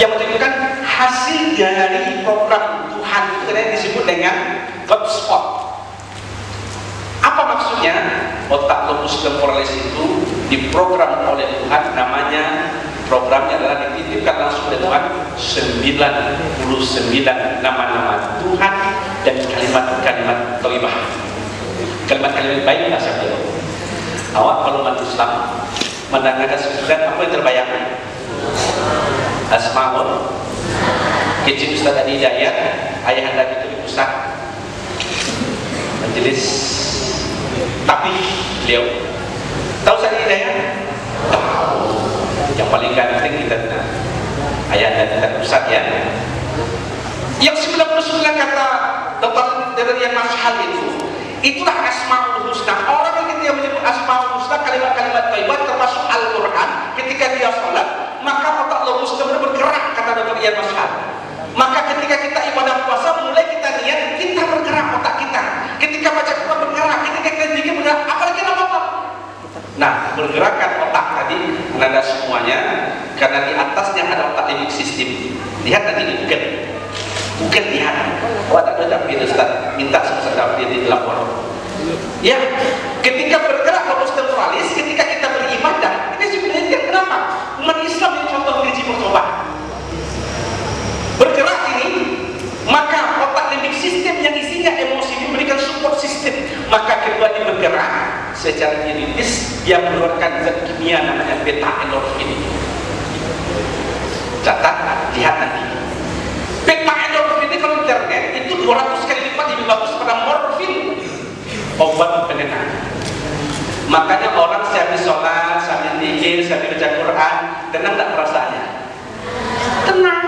yang menunjukkan hasil dari program Tuhan itu yang disebut dengan Godspot. Apa maksudnya? Otak lobus temporalis itu diprogram oleh Tuhan, namanya programnya adalah dititipkan langsung oleh Tuhan 99 nama-nama Tuhan dan kalimat-kalimat thayyibah. Kalimat-kalimat baik bahasa beliau. Awak kalau umat Islam mendengar 9, apa yang terbayang? Asmaul, Kecil Ustaz Adi Hidayat, ayah anda itu di pusat majelis. Tapi beliau tahu Ustaz Adi Hidayat? Tahu. Yang paling ganteng kita kenal ayah anda kita di pusat ya. Yang 99 kata Dr. Ian Mashal itulah Asmaul Husna. Orang yang menyebut Asmaul Husna, kalimat-kalimat thayyibah termasuk Al-Quran, ketika dia sholat, maka otak lobus tersebut bergerak, kata Dr. Ian Mashal. Maka ketika kita ibadah puasa, mulai kita niat, kita bergerak otak kita. Ketika baca Quran bergerak, ketika kita zikir bergerak, apalagi nama otak. Nah, bergerakkan otak tadi, nada semuanya, karena di atasnya ada otak limbik sistem. Lihat nanti di bukan lihat. Oh, tak ada tapi Ustaz minta sama dia dilapor. Ya, ketika bergerak lobus temporalis, ketika kita beribadah, ini sebenarnya kenapa? Umat Islam ini contoh uji percobaan. Bergerak ini, maka otak limbik sistem yang isinya emosi memberikan support sistem. Maka keduanya bergerak secara diuretis, dia mengeluarkan zat kimia namanya beta endorfin. Catat, lihat nanti. Beta endorfin ini kalau internet itu 200 kali lipat lebih bagus pada morfin, obat penenang. Makanya orang sambil sholat, sambil zikir, sambil baca Quran, tenang tak perasaannya? Tenang.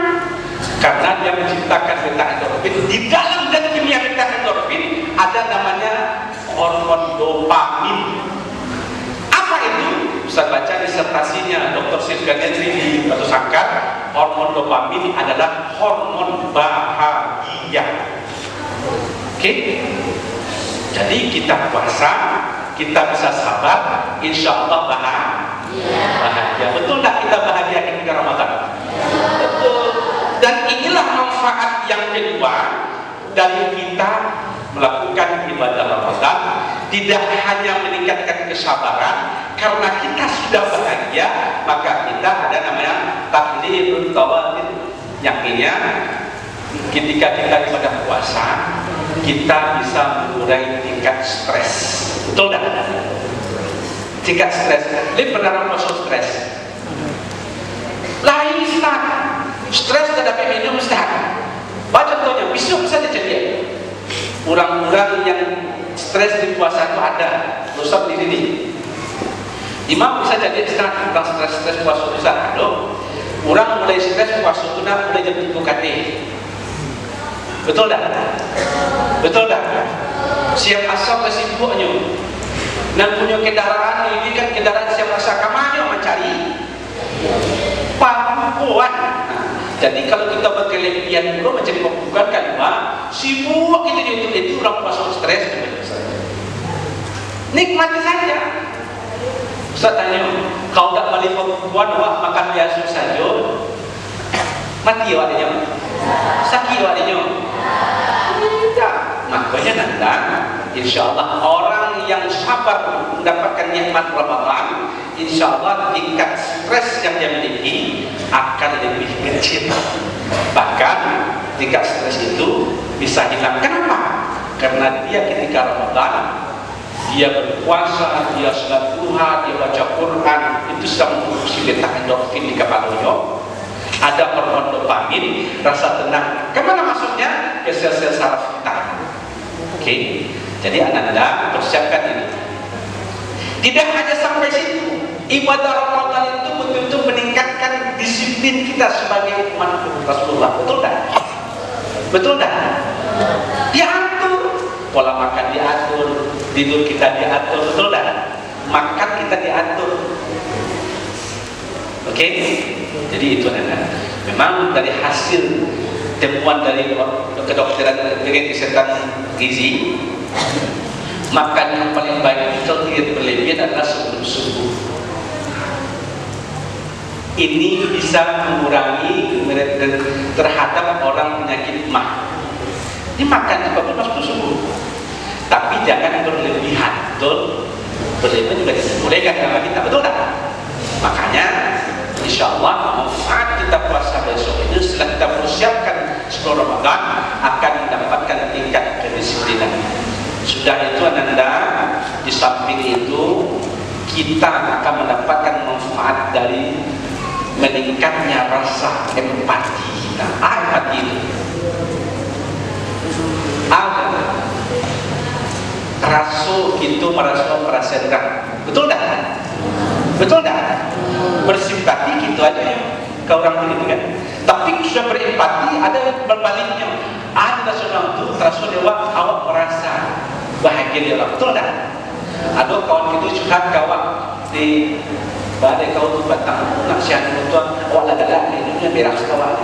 Karena dia menciptakan beta endorfin. Di dalam zat kimia beta endorfin ada namanya hormon dopamin. Apa itu? Ustaz baca disertasinya Dr. Sifkan Edri di Batu Sangkar. Hormon dopamin adalah hormon bahagia. Oke? Jadi kita puasa, kita bisa sabar, insya Allah bahagia. Betul tak kita bahagia ketika Ramadan? Betul. Dan inilah manfaat yang kedua dari kita melakukan ibadah Ramadan. Tidak hanya meningkatkan kesabaran, karena kita sudah bahagia, maka kita ada namanya tahlilul tawadud. Yakinnya ketika kita ibadah puasa, kita bisa mengurangi tingkat stres. Betul tak? Tingkat stres. Lihat benar masuk stres. Lain Ustaz. Stres tak dapat minum Ustaz. Baca contohnya, besok saja jadi. Orang-orang yang stres di puasa itu ada. Ustaz di sini. Imam bisa jadi Ustaz tentang stres puasa Ustaz. Orang mulai stres puasa itu mulai jadi KT. Betul tak? Betul tak? Siap asal kesibuknya. Dan punya kendaraan ini kan kendaraan siap asal kamarnya mencari pangkuan. Jadi kalau kita berkelebihan dulu mencari pangkuan kan, sibuk itu orang puasa stres. Nikmati saja. Ustaz tanya, kau tak balik pangkuan, makan biasa saja. Mati wadanya, sakit wadanya. Tidak. Makanya nanda, insya Allah orang yang sabar mendapatkan nikmat Ramadan, insya Allah tingkat stres yang dia miliki akan lebih kecil. Bahkan tingkat stres itu bisa hilang. Kenapa? Karena dia ketika Ramadan, dia berpuasa, dia salat duha, dia baca Quran, itu sudah memproduksi beta endorfin di kepalanya. Ada hormon dopamin, rasa tenang. Kemana masuknya? Ke sel-sel saraf kita. Oke, jadi Ananda persiapkan ini. Tidak hanya sampai situ, ibadah Ramadan itu betul-betul meningkatkan disiplin kita sebagai umat Rasulullah. Betul tak? Betul tak? Diatur, pola makan diatur, tidur kita diatur. Betul tak? Makan kita diatur. Oke, jadi itu Anda. Memang dari hasil temuan dari kedokteran dengan kesehatan gizi, makan yang paling baik itu tidak berlebihan adalah sebelum subuh. Ini bisa mengurangi terhadap orang penyakit mah. Ini makan juga sebelum subuh, tapi jangan berlebihan. Betul? Berlebihan juga dibolehkan sama kita. Betul tak? Makanya insya Allah manfaat kita puasa besok ini setelah kita persiapkan sebelum Ramadan akan mendapatkan tingkat kedisiplinan. Sudah itu Ananda, di samping itu kita akan mendapatkan manfaat dari meningkatnya rasa empati kita. Empati itu ada rasul itu merasa dengar. Betul tak? Betul tak? Bersimpati gitu aja ya ke orang ini kan. Tapi sudah berempati ada berbaliknya. Ada seorang itu terasa dewa awak merasa bahagia dia orang. Betul tak? Ada kawan itu curhat kawan di badai kau tu batang nasihat itu awak lagak ini berak kawan.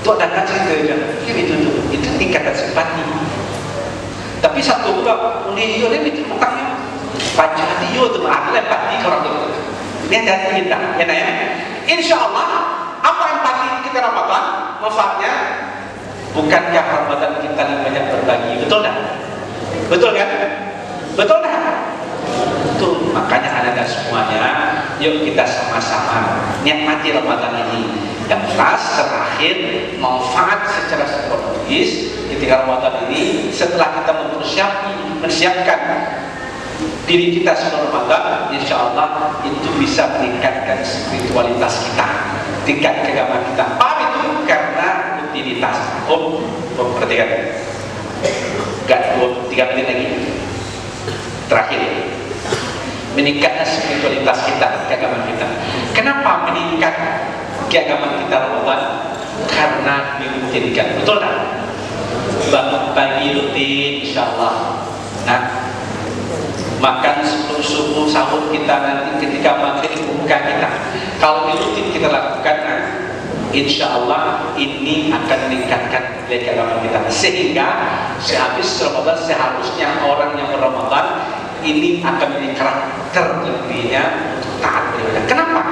Itu ada cerita je. Itu tingkatan simpati. Tapi satu orang dia itu matangnya baca dia tu ada empati orang tu. Ini ada kita, ya. Insya Allah apa empati kita Ramadan manfaatnya? Bukankah Ramadan kita lebih banyak berbagi? Betul tak? Betul kan? Betul tak? Betul. Makanya ada semuanya. Yuk kita sama-sama nikmati Ramadan ini. Yang terakhir manfaat secara psikologis ketika Ramadan ini setelah kita mempersiapkan diri kita sebelum Ramadan, insya Allah itu bisa meningkatkan spiritualitas kita, tingkat keagamaan kita. Paham itu? Karena rutinitas. Perhatikan. Gak 3 menit lagi. Terakhir, meningkatnya spiritualitas kita, keagamaan kita. Kenapa meningkat keagamaan kita Ramadan? Karena dirutinkan. Betul tak? Bangun pagi rutin, insya Allah. Nah, makan sebelum subuh, sahur kita nanti ketika maghrib buka kita. Kalau rutin kita lakukan, nah, insya Allah ini akan meningkatkan nilai keagamaan kita, sehingga sehabis Ramadan seharusnya orang yang berRamadan ini akan menjadi karakter lebihnya untuk taat beribadah. Kenapa?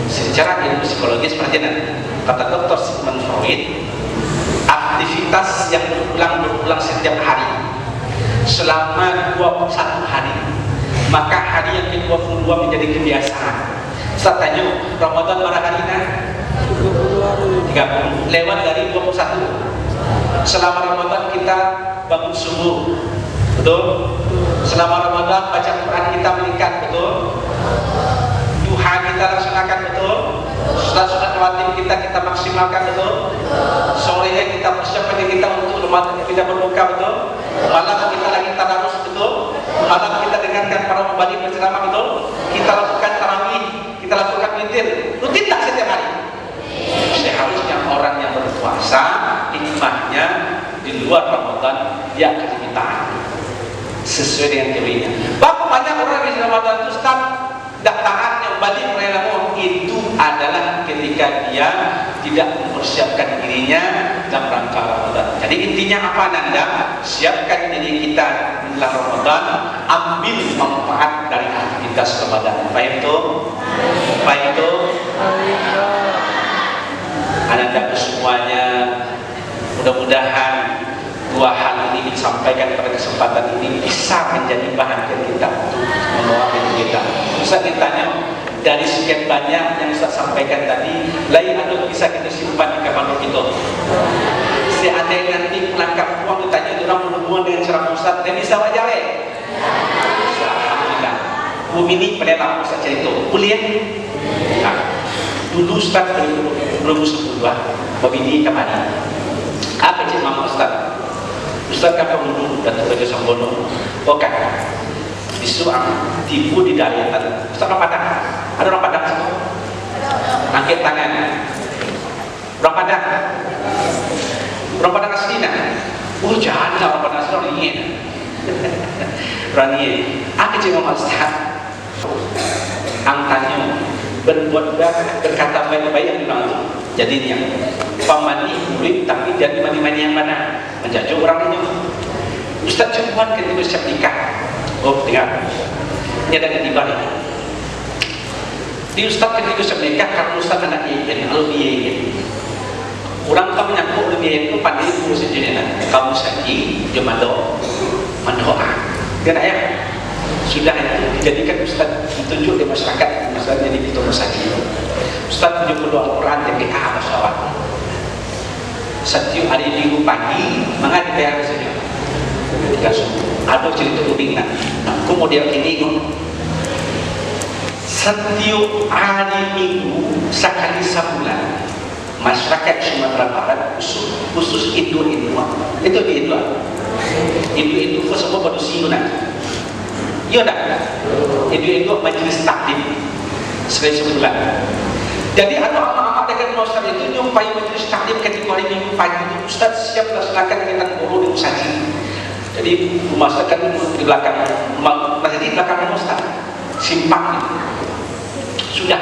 Secara ilmu psikologis seperti ini, kata Dr. Sigmund Freud, aktivitas yang berulang setiap hari selama 21 hari, maka hari yang ke-22 menjadi kebiasaan. Saya tanya, Ramadan berapa hari nah? 30. Lewat dari 21. Selama Ramadan kita bangun subuh, betul? Selama Ramadan baca Quran kita meningkat, betul? Duha kita laksanakan, betul? Sunat rawatib kita maksimalkan, betul? Sorenya kita persiapkan diri kita untuk Ramadan kita berbuka, betul? Malam kita lagi tadarus, betul? Malam kita dengarkan para mubalik berceramah, betul? Kita lakukan tarawih, kita lakukan witir, rutin tak setiap hari? Seharusnya orang yang berpuasa hikmahnya di luar Ramadan dia akan diminta sesuai dengan teorinya. Berapa banyak orang di Ramadan itu Ustaz dah taat yang balik merelamu, itu adalah ketika dia tidak mempersiapkan dirinya dalam rangka Ramadan. Jadi intinya apa Nanda? Siapkan diri kita dalam Ramadan, ambil manfaat dari aktivitas Ramadan. Apa itu? Apa itu? Ananda semuanya, mudah-mudahan dua hal ini disampaikan pada kesempatan ini bisa menjadi bahan kita untuk membawa hidup kita. Ustaz ditanya, dari sekian banyak yang Ustaz sampaikan tadi, lain atau bisa kita simpan di kamar kita. Seandainya nanti pulang kampung ditanya orang berhubungan dengan ceramah Ustaz, dan bisa wajar alhamdulillah. Bumi ini pada Ustaz cerita kuliah. Dulu Ustaz belum sebuah babini kemana? Apa cik mama Ustaz? Ustaz kan dulu datang ke Sambono. Oke. Disuang tipu di Daliatan. Ustaz orang Padang. Ada orang Padang situ? Angkat tangan. Orang Padang. Orang Padang aslinya. Oh jangan orang Padang asli orang ini. Orang ini. Apa cik mama Ustaz? Angkanya berbuat baik, berkata baik-baik yang bilang itu. Jadinya pamani murid tapi jadi mani-mani yang mana menjajah orang ini. Ustaz Cukuan ketika siap nikah. Oh dengar, ini ada ketiba nih. Di Ustaz ketika siap nikah, karena Ustaz anak iyan, lalu dia iyan. Orang kamu nyangkuk lebih iyan itu pandai urus jenis kamu saji, dia mendoa. Kan ayah? Sudah itu dijadikan Ustaz ditunjuk di masyarakat, misalnya jadi ketua masjid. Ustaz tunjuk keluar Al-Quran TPA masyarakat. Setiap hari Minggu pagi mengaji bayar saja. Ketika subuh, ada cerita kubingan. Nah, kemudian ini setiap hari Minggu sekali sebulan masyarakat Sumatera Barat khusus Hindu-Hindu itu di Hindu semua pada sini. Iya tak? Itu majelis taklim sekali sebulan. Jadi ada amak-amak dengan Ustaz itu nyumpai majelis taklim ketika hari Minggu pagi itu Ustaz siap laksanakan dengan guru di masjid. Jadi masyarakat di belakang masjid di belakang Ustaz simpan itu. Sudah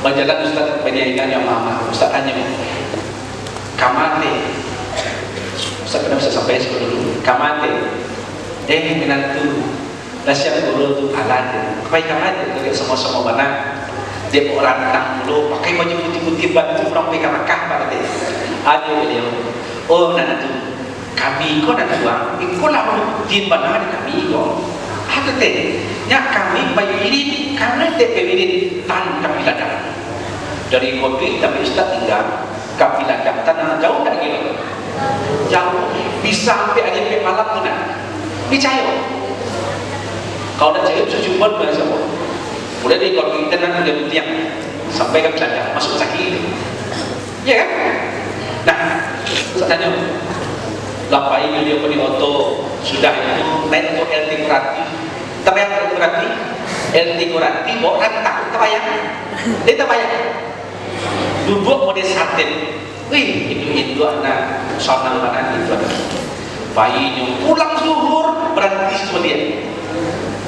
berjalan Ustaz penyaingan yang mama Ustaz tanya kamate Ustaz pernah bisa sampai sekolah dulu kamate menantu nasihat guru itu alat kebaikan aja dari semua mana dia orang anak dulu pakai baju putih-putih batu orang pegang Mekah pada dia ada beliau oh nanti kami kau nak buang ikut lah tim benar kami kau ada teh nya kami bayirin karena teh bayirin tan kami ladang dari kopi tapi Ustaz tinggal kami ladang tanah jauh tak gitu jauh bisa sampai aja malam tu nak percaya. Kalau dah cakap sejumpa dengan siapa? Boleh di kalau kita nak dia tiang sampai ke belakang masuk sakit itu, ya kan? Nah, saya tanya, lapai dia pergi auto sudah itu naik untuk LT Kurati, terbayang LT Kurati, LT Kurati bawa rantang, terbayang? Dia terbayang? Duduk model satin, wih itu anak sonang mana itu anak bayinya pulang zuhur berhenti sama dia.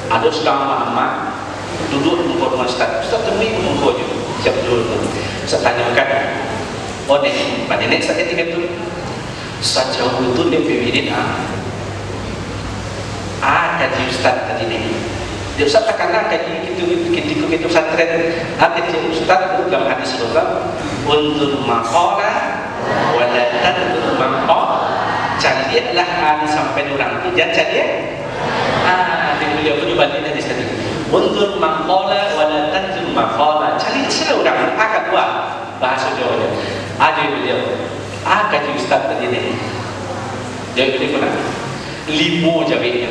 Ada sedang mama duduk di rumah Ustaz temui muka je siap dulu. Saya tanyakan Oh deh, pada nenek saya tinggal tu. Sejauh itu dia pemimpin kaji ustaz tadi ni. Dia ustaz tak kena kaji kita pesantren. Kaji ustaz dalam hadis Rasul, "Unzur maqala wa la tanzur maqala." Carilah sampai orang tu jangan cari. Dia beliau punya balik hadis tadi. "Unzur maqala wa la tanzur maqala." Cari sila orang akan buat bahasa Jawa. Ada beliau. Kaji ustaz tadi ni. Dia beliau pernah 5 jawabnya.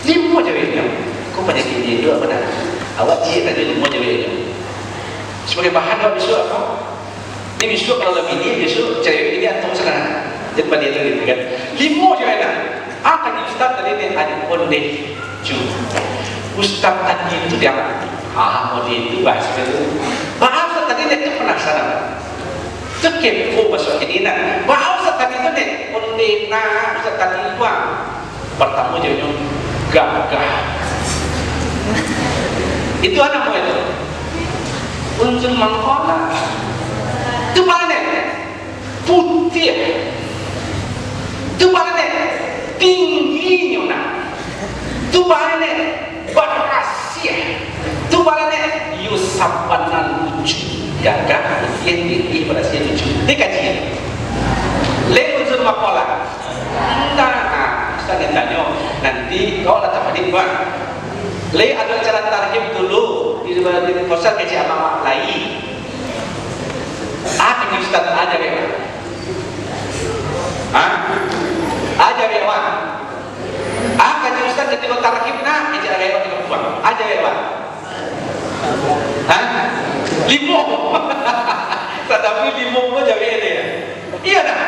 5 jawabnya. Kau banyak ini dua benar. Awak cik tadi 5 jawabnya. Sebagai bahan awak besok apa? Ini besok kalau lebih ini besok cari ini atau sana. Jadi pada itu gitu kan. 5 jawabnya. Kaji ustaz tadi ni ada onde ju. Ustaz tadi itu dia onde itu bahasa itu. Bahasa tadi dia tu penasaran. Kepo masuk ini nak. Bahasa tadi tu ni onde na ustaz tadi itu pertama jawabnya gagah. Itu anak mau itu. Unzur mangkola. Itu mana? Putih. Itu mana? Tingginya nak. Itu mana? Berhasil. Itu mana? Yusabanan lucu. Gagah, putih, tinggi, berhasil lucu. Dia kaji. Lepas unzur mangkola. Ustaz yang tanya, nanti kau letak hadis buat. Ada cara tarhib dulu di kosan kaji amak lain. Ini Ustaz ajar ya. Ajar ya wan. Kaji Ustaz ketika tarhib nak kaji ajar ya wan. Ajar ya wan. 5. Tetapi 5 pun jawab dia. Iya dah.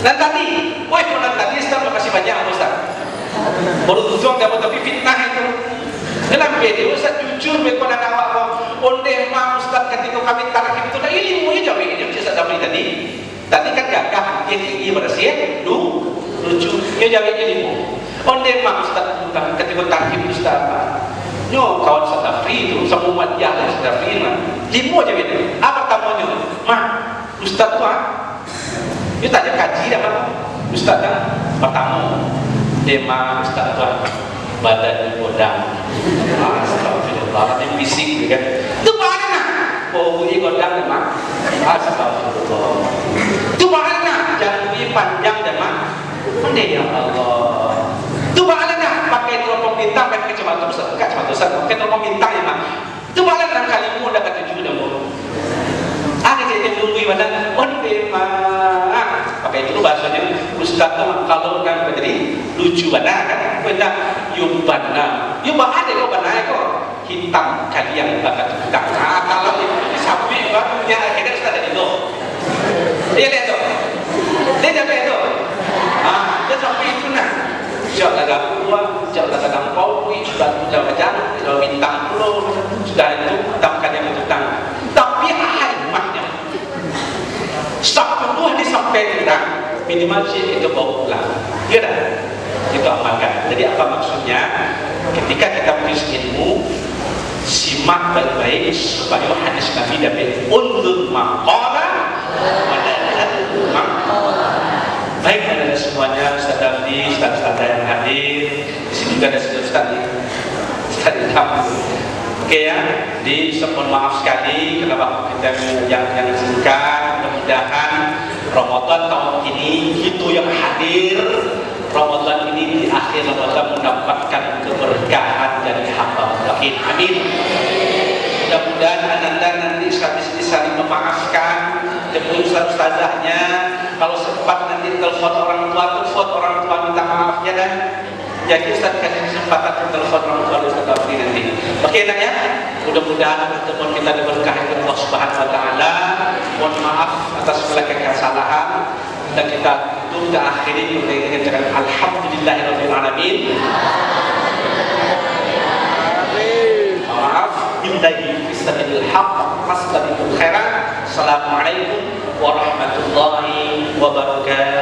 Dan tadi, tadi Ustaz makasih banyak Ustaz. Beruntung dapat tapi fitnah itu. Kenapa dia Ustaz jujur berkon anak awak onde ma Ustaz ketika kami tarhib itu dah ilmunya jauh ini Ustaz dapat tadi. Tadi kan gagah yang tinggi bersih, lucu. Dia jauh ilmu. Onde ma Ustaz ketika tarhib Ustaz. Nyo kawan Ustaz Dafri itu semua umat yang Ustaz Dafri mah. 5 jauh ini. Apa tamunya? Ma Ustaz tu dia tanya kaji dah kan Ustaz kan pertama tema Ustaz tuan badan godang astagfirullah yang bising kan itu mana ini godang memang astagfirullah itu mana jangkui panjang memang mana ya Allah itu mana pakai teropong bintang pakai kacamata besar pakai teropong bintang memang itu mana kalimu dah kata tujuh dah ada jadi nunggu badan pakai itu bahasanya Ustaz kalau kan menjadi lucu benar kan benda yubana ada kok benar kok hitam kalian bakat tukang kalau di samping barunya akhirnya Ustaz ada itu dia lihat tu dia sampai itu dia sampai itu nak jauh agak keluar jauh agak gampau sudah macam kalau bintang puluh sudah itu hitam kalian tukang tapi hikmahnya sepuluh disampaikan minimal sih itu bawa pulang. Ya dah, itu amalkan. Jadi apa maksudnya? Ketika kita menulis ilmu, simak baik-baik supaya hadis Nabi dapat undur maqala maqala. Baik ada semuanya, Ustaz Dafri, Ustaz yang hadir. Di sini juga ada Ustaz Ilham. Oke ya, mohon maaf sekali kenapa kita yang singkat. Mudah-mudahan Ramadan tahun ini itu yang hadir. Ramadan ini di akhir Ramadan mendapatkan keberkahan dari hamba Allah. Amin. Mudah-mudahan Anda nanti saling memaafkan demi ustazahnya. Kalau sempat nanti telepon orang tua minta maafnya dan jadi Ustaz kasih kesempatan telepon orang tua Ustaz Dafri nanti. Oke nak ya? Mudah-mudahan pertemuan kita diberkahi oleh Allah Subhanahu wa taala. Mohon maaf atas segala kesalahan dan kita akhiri dengan alhamdulillahirabbil alamin. Maaf billahi fisabilil haqq fastabikul khairat. Assalamualaikum warahmatullahi wabarakatuh.